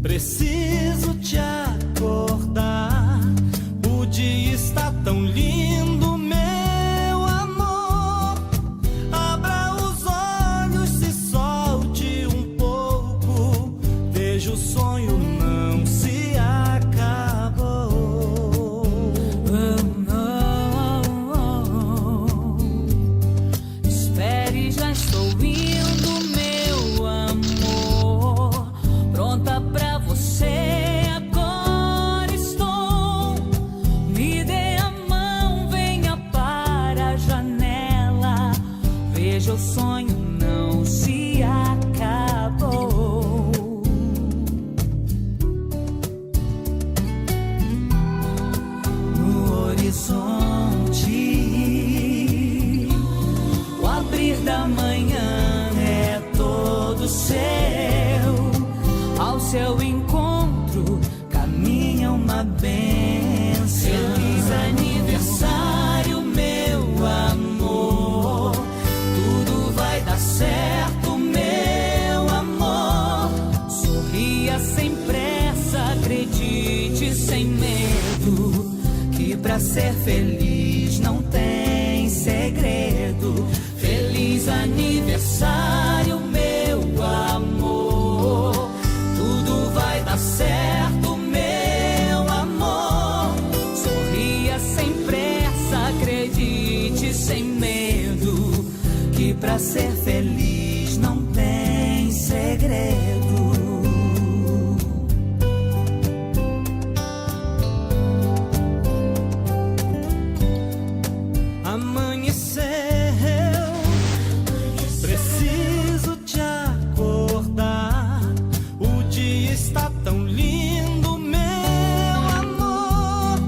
Preciso te acordar. O dia está tão lindo, meu amor. Abra os olhos, se solte um pouco. Veja o sonho não se acabou. Espere, já estou indo, meu amor. Pronta pra você, agora estou. Me dê a mão, venha para a janela. Veja, o sonho não se acabou. No horizonte, o abrir da manhã é todo seu. Ao seu encontro caminha uma bênção. Feliz aniversário, meu amor. Tudo vai dar certo, meu amor. Sorria sem pressa, acredite sem medo, que pra ser feliz não tem segredo. Feliz aniversário, meu amor. Tudo vai dar certo, meu amor. Sorria sem pressa, acredite sem medo, que pra ser feliz não tem segredo. Amanheceu, preciso te acordar. O dia está tão lindo, meu amor.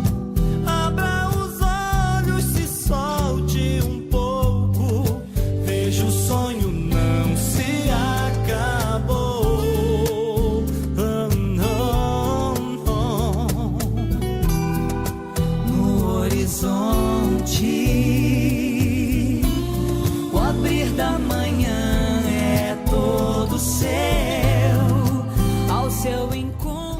Abra os olhos, se solte um pouco. Veja, o sonho não se acabou. No horizonte, o abrir da manhã é todo seu. Ao seu encontro